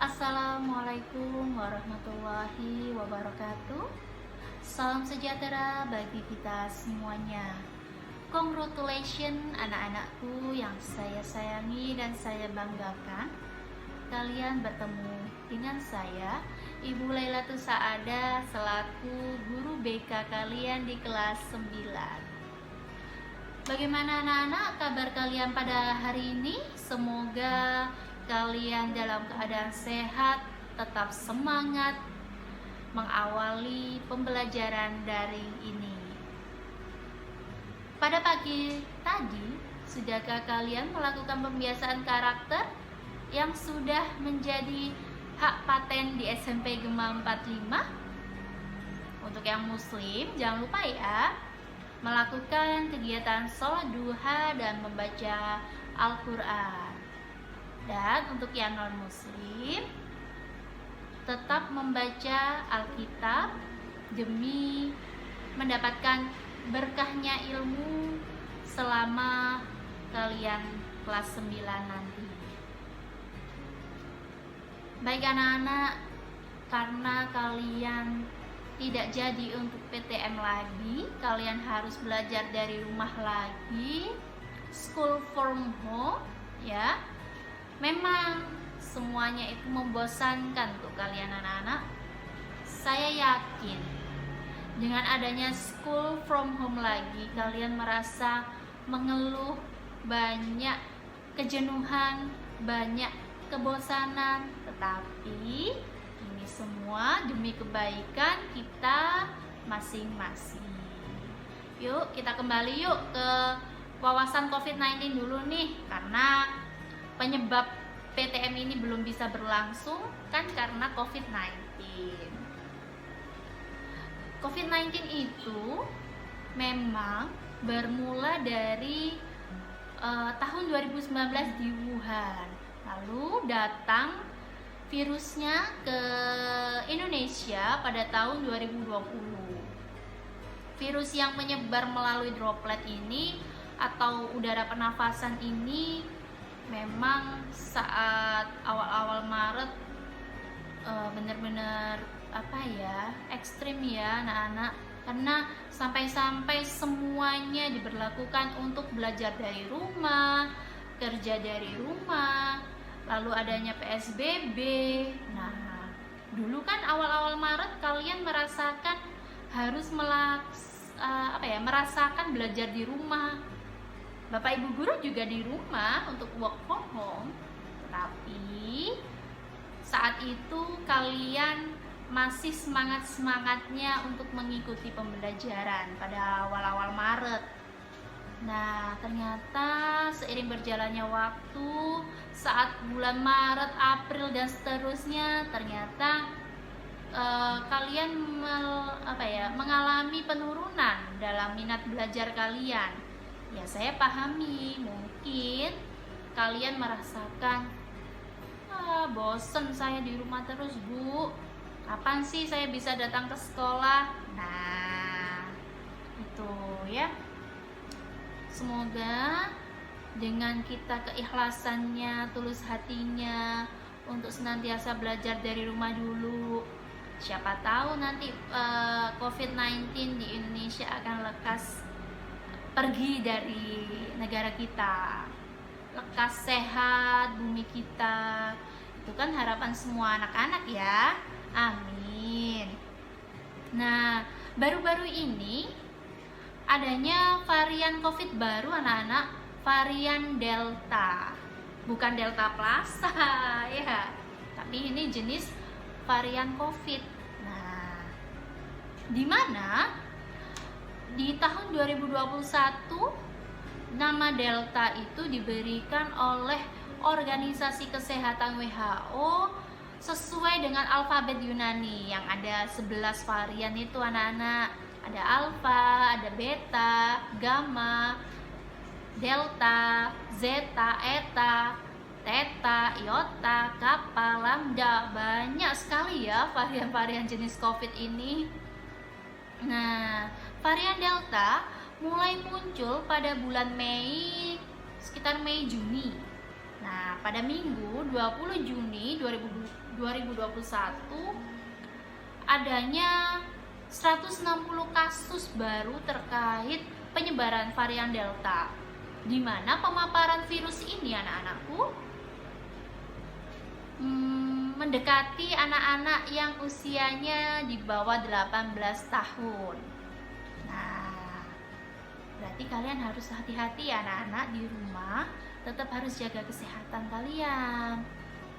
Assalamualaikum warahmatullahi wabarakatuh. Salam sejahtera bagi kita semuanya. Congratulations anak-anakku yang saya sayangi dan saya banggakan. Kalian bertemu dengan saya, Ibu Lailatul Saada, selaku guru BK kalian di kelas 9. Bagaimana anak-anak kabar kalian pada hari ini? Semoga kalian dalam keadaan sehat, tetap semangat mengawali pembelajaran daring ini. Pada pagi tadi, sudahkah kalian melakukan pembiasaan karakter yang sudah menjadi hak paten di SMP Gema 45? Untuk yang muslim, jangan lupa ya, melakukan kegiatan sholat duha dan membaca Al-Quran. Dan untuk yang non-muslim, tetap membaca Alkitab demi mendapatkan berkahnya ilmu selama kalian kelas 9 nanti. Baik anak-anak, karena kalian tidak jadi untuk PTM lagi, kalian harus belajar dari rumah lagi, school from home ya. Memang semuanya itu membosankan untuk kalian anak-anak. Saya yakin dengan adanya school from home lagi, kalian merasa mengeluh, banyak kejenuhan, banyak kebosanan, tetapi ini semua demi kebaikan kita masing-masing. Yuk kita kembali yuk ke wawasan COVID-19 dulu nih, karena penyebab PTM ini belum bisa berlangsung kan karena COVID-19. COVID-19 itu memang bermula dari tahun 2019 di Wuhan, lalu datang virusnya ke Indonesia pada tahun 2020. Virus yang menyebar melalui droplet ini atau udara pernafasan ini memang saat awal-awal Maret benar-benar ekstrim ya anak-anak, karena sampai-sampai semuanya diberlakukan untuk belajar dari rumah, kerja dari rumah, lalu adanya PSBB. Nah, dulu kan awal-awal Maret kalian merasakan harus merasakan belajar di rumah. Bapak Ibu guru juga di rumah untuk work from home. Tapi saat itu kalian masih semangat-semangatnya untuk mengikuti pembelajaran pada awal-awal Maret. Nah, ternyata seiring berjalannya waktu, saat bulan Maret, April dan seterusnya, ternyata kalian mengalami penurunan dalam minat belajar kalian. Ya, saya pahami, mungkin kalian merasakan bosen saya di rumah terus, Bu. Kapan sih saya bisa datang ke sekolah? Nah, itu ya. Semoga dengan kita keikhlasannya, tulus hatinya untuk senantiasa belajar dari rumah dulu, siapa tahu nanti COVID-19 di Indonesia akan lekas pergi dari negara kita, lekas sehat bumi kita. Itu kan harapan semua anak-anak ya. Amin. Nah, baru-baru ini adanya varian COVID baru anak-anak, varian Delta. Bukan Delta Plus ya, tapi ini jenis varian COVID. Nah, di mana di tahun 2021 nama Delta itu diberikan oleh Organisasi Kesehatan WHO sesuai dengan alfabet Yunani yang ada 11 varian itu anak-anak. Ada alfa, ada beta, gamma, delta, zeta, eta, theta, iota, kappa, lambda. Banyak sekali ya varian-varian jenis COVID ini. Nah, varian delta mulai muncul pada bulan Mei, sekitar Mei Juni. Nah, pada Minggu 20 Juni 2021 adanya 160 kasus baru terkait penyebaran varian Delta. Di mana pemaparan virus ini anak-anakku mendekati anak-anak yang usianya di bawah 18 tahun. Nah, berarti kalian harus hati-hati ya anak-anak di rumah, tetap harus jaga kesehatan kalian.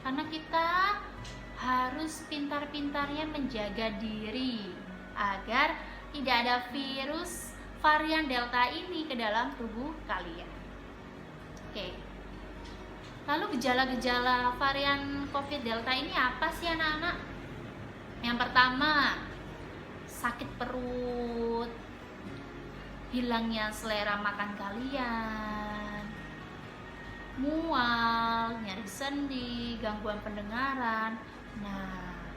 Karena kita harus pintar-pintarnya menjaga diri agar tidak ada virus varian Delta ini ke dalam tubuh kalian. Oke. Lalu gejala-gejala varian COVID Delta ini apa sih anak-anak? Yang pertama, sakit perut, hilangnya selera makan kalian, mual, nyeri sendi, gangguan pendengaran. Nah,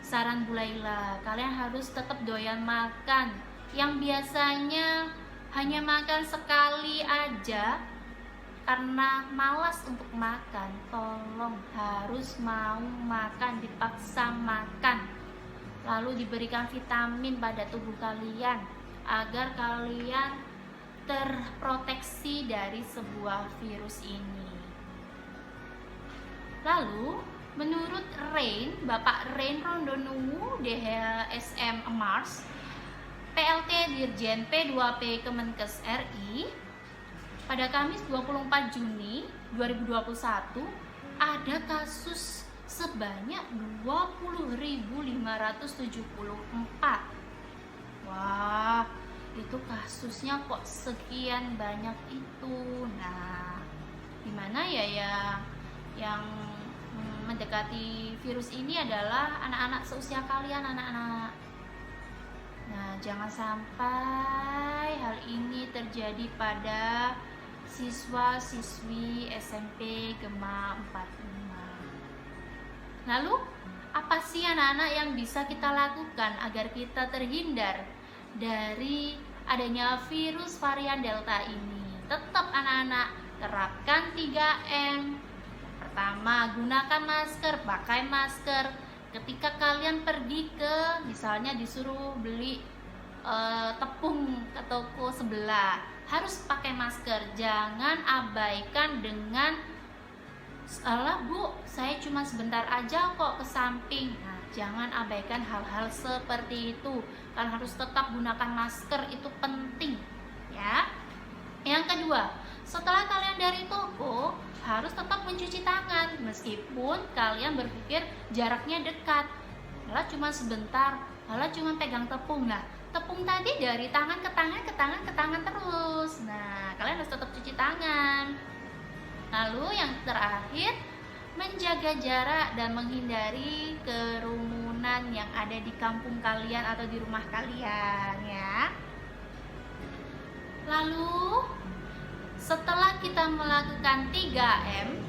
saran Bu Laila, kalian harus tetap doyan makan. Yang biasanya hanya makan sekali aja karena malas untuk makan, tolong harus mau makan, dipaksa makan. Lalu diberikan vitamin pada tubuh kalian agar kalian terproteksi dari sebuah virus ini. Lalu menurut Bapak Rain Rondonuwu DHSM Mars, PLT Dirjen P2P Kemenkes RI, pada Kamis 24 Juni 2021 ada kasus sebanyak 20.574. Wah, itu kasusnya kok sekian banyak itu. Nah, gimana ya yang mendekati virus ini adalah anak-anak seusia kalian, anak-anak. Nah, jangan sampai hal ini terjadi pada siswa-siswi SMP Gema 45. Lalu, apa sih anak-anak yang bisa kita lakukan agar kita terhindar dari adanya virus varian Delta ini? Tetap anak-anak terapkan 3M. Pertama, gunakan masker, pakai masker. Ketika kalian pergi ke, misalnya disuruh beli tepung ke toko sebelah, harus pakai masker. Jangan abaikan dengan "Alah Bu, saya cuma sebentar aja kok ke samping." Nah, jangan abaikan hal-hal seperti itu. Kalian harus tetap gunakan masker, itu penting ya. Yang kedua, setelah kalian dari toko, harus tetap mencuci tangan meskipun kalian berpikir jaraknya dekat. Alah cuma sebentar, alah cuma pegang tepung. Nah, tepung tadi dari tangan ke tangan ke tangan ke tangan terus. Nah, kalian harus tetap cuci tangan. Lalu yang terakhir, menjaga jarak dan menghindari kerumunan yang ada di kampung kalian atau di rumah kalian ya. Lalu setelah kita melakukan 3M,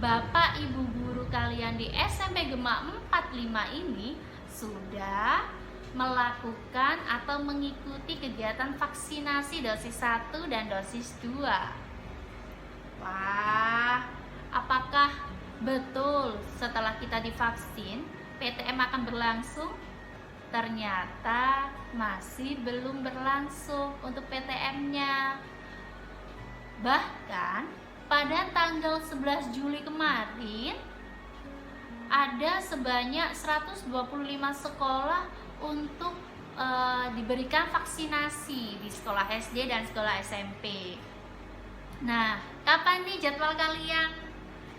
Bapak Ibu guru kalian di SMP Gema 45 ini sudah melakukan atau mengikuti kegiatan vaksinasi dosis 1 dan dosis 2. Wah, apakah betul setelah kita divaksin PTM akan berlangsung? Ternyata masih belum berlangsung untuk PTM-nya. Bahkan pada tanggal 11 Juli kemarin ada sebanyak 125 sekolah untuk diberikan vaksinasi di sekolah SD dan sekolah SMP. Nah, kapan nih jadwal kalian?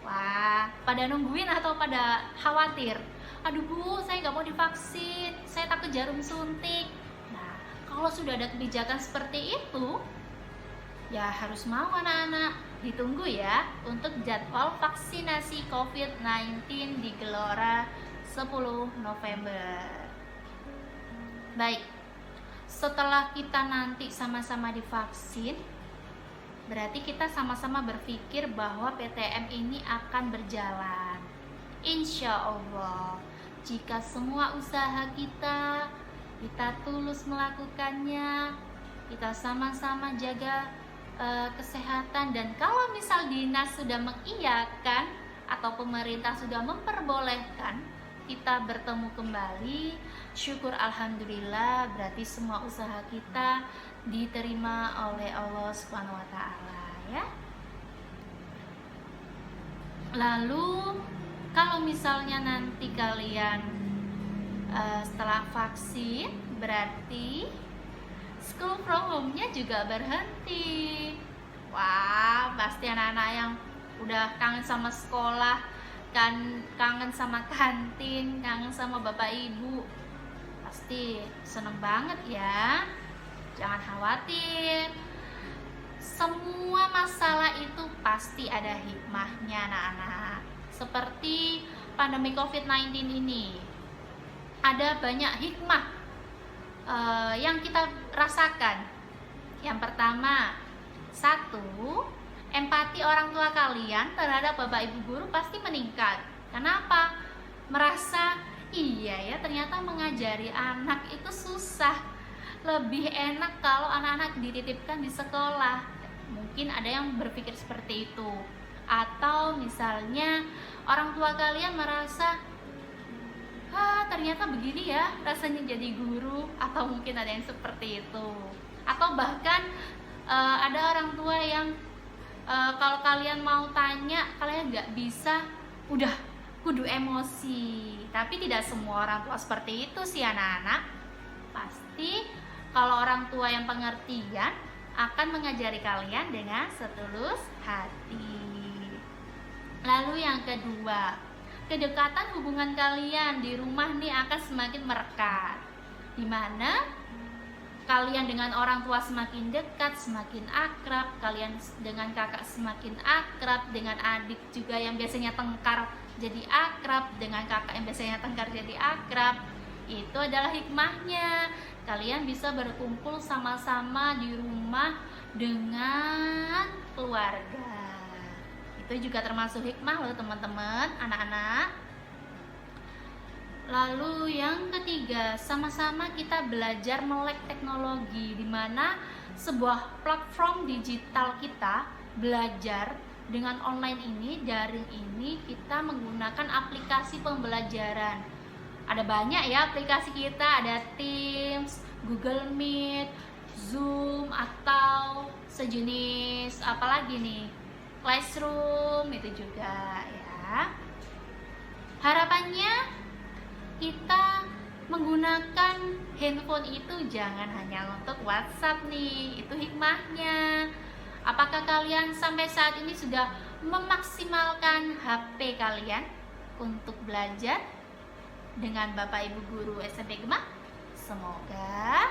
Wah, pada nungguin atau pada khawatir? Aduh Bu, saya nggak mau divaksin, saya takut jarum suntik. Nah, kalau sudah ada kebijakan seperti itu, ya harus mau anak-anak. Ditunggu ya untuk jadwal vaksinasi COVID-19 di Gelora 10 November. Baik, setelah kita nanti sama-sama divaksin, berarti kita sama-sama berpikir bahwa PTM ini akan berjalan. Insya Allah, jika semua usaha kita tulus melakukannya, kita sama-sama jaga kesehatan. Dan kalau misal dinas sudah mengiyakan atau pemerintah sudah memperbolehkan kita bertemu kembali, syukur alhamdulillah, berarti semua usaha kita diterima oleh Allah Subhanahu wa taala ya. Lalu kalau misalnya nanti kalian setelah vaksin, berarti school from home-nya juga berhenti. Wah, pasti anak-anak yang udah kangen sama sekolah, kangen sama kantin, kangen sama bapak ibu, pasti seneng banget ya. Jangan khawatir, semua masalah itu pasti ada hikmahnya anak-anak. Seperti pandemi COVID-19 ini, ada banyak hikmah yang kita rasakan. Yang pertama, satu, empati orang tua kalian terhadap bapak ibu guru pasti meningkat. Kenapa? Merasa iya ya, ternyata mengajari anak itu susah. Lebih enak kalau anak-anak dititipkan di sekolah. Mungkin ada yang berpikir seperti itu. Atau misalnya orang tua kalian merasa, ternyata begini ya rasanya jadi guru, atau mungkin ada yang seperti itu. Atau bahkan ada orang tua yang kalau kalian mau tanya, kalian nggak bisa, udah kudu emosi. Tapi tidak semua orang tua seperti itu sih anak-anak. Pasti kalau orang tua yang pengertian akan mengajari kalian dengan setulus hati. Lalu yang kedua, kedekatan hubungan kalian di rumah nih akan semakin merekat, dimana kalian dengan orang tua semakin dekat, semakin akrab, kalian dengan kakak semakin akrab, dengan adik juga yang biasanya tengkar jadi akrab, dengan kakak yang biasanya tengkar jadi akrab. Itu adalah hikmahnya. Kalian bisa berkumpul sama-sama di rumah dengan keluarga. Itu juga termasuk hikmah loh teman-teman, anak-anak. Lalu yang ketiga, sama-sama kita belajar melek teknologi, di mana sebuah platform digital kita belajar dengan online ini, daring ini, kita menggunakan aplikasi pembelajaran. Ada banyak ya aplikasi kita, ada Teams, Google Meet, Zoom, atau sejenis apalagi nih, Classroom itu juga ya. Harapannya kita menggunakan handphone itu jangan hanya untuk WhatsApp nih, itu hikmahnya. Apakah kalian sampai saat ini sudah memaksimalkan HP kalian untuk belajar dengan Bapak Ibu Guru SMP Gemah? Semoga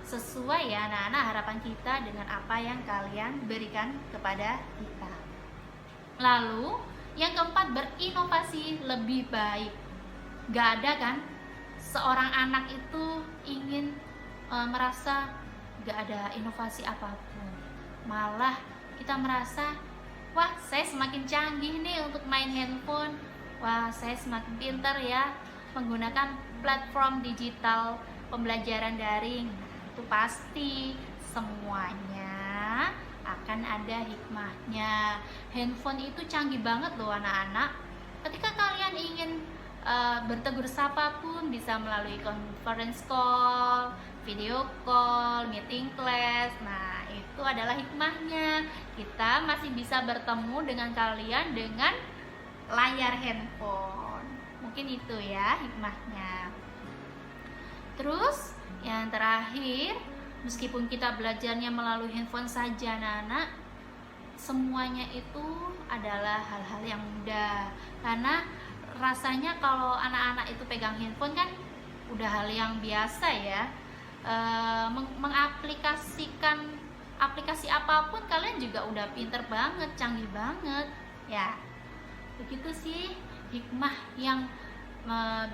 sesuai ya anak-anak harapan kita dengan apa yang kalian berikan kepada kita. Lalu yang keempat, berinovasi lebih baik. Gak ada kan seorang anak itu ingin merasa gak ada inovasi apapun. Malah kita merasa, wah saya semakin canggih nih untuk main handphone, wah saya semakin pintar ya menggunakan platform digital pembelajaran daring. Itu pasti semuanya akan ada hikmahnya. Handphone itu canggih banget loh anak-anak. Ketika kalian ingin bertegur sapa pun bisa melalui conference call, video call, meeting class. Nah itu adalah hikmahnya. Kita masih bisa bertemu dengan kalian dengan layar handphone. Mungkin itu ya hikmahnya. Terus yang terakhir, meskipun kita belajarnya melalui handphone saja anak-anak, semuanya itu adalah hal-hal yang mudah. Karena rasanya kalau anak-anak itu pegang handphone kan udah hal yang biasa ya. Mengaplikasikan aplikasi apapun kalian juga udah pinter banget, canggih banget ya. Begitu sih hikmah yang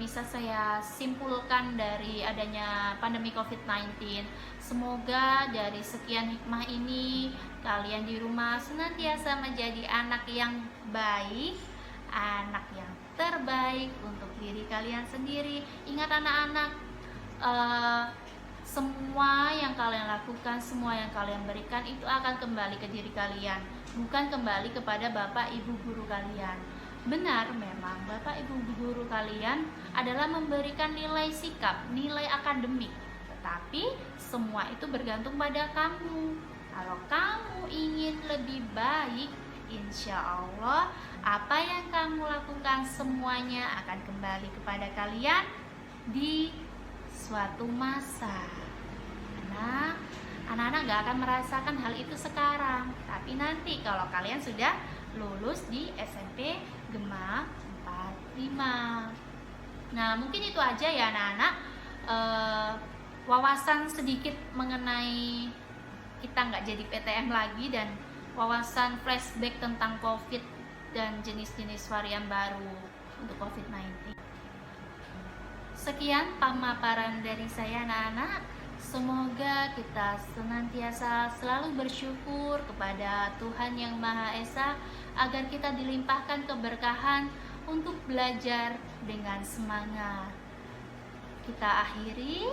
bisa saya simpulkan dari adanya pandemi COVID-19. Semoga dari sekian hikmah ini kalian di rumah senantiasa menjadi anak yang baik, anak yang terbaik untuk diri kalian sendiri. Ingat anak-anak, semua yang kalian lakukan, semua yang kalian berikan itu akan kembali ke diri kalian, bukan kembali kepada bapak ibu guru kalian. Benar, memang bapak ibu guru kalian adalah memberikan nilai sikap, nilai akademik, tetapi semua itu bergantung pada kamu. Kalau kamu ingin lebih baik, insya Allah apa yang kamu lakukan semuanya akan kembali kepada kalian di suatu masa. Karena anak-anak gak akan merasakan hal itu sekarang, tapi nanti kalau kalian sudah lulus di SMP Gema 45. Nah, mungkin itu aja ya anak-anak, wawasan sedikit mengenai kita nggak jadi PTM lagi dan wawasan flashback tentang COVID dan jenis-jenis varian baru untuk COVID-19. Sekian pemaparan dari saya anak-anak. Semoga kita senantiasa selalu bersyukur kepada Tuhan Yang Maha Esa agar kita dilimpahkan keberkahan untuk belajar dengan semangat. Kita akhiri.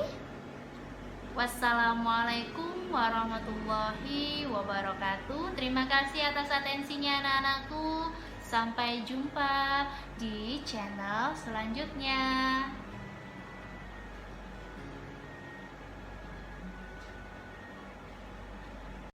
Wassalamualaikum warahmatullahi wabarakatuh. Terima kasih atas atensinya anak-anakku. Sampai jumpa di channel selanjutnya.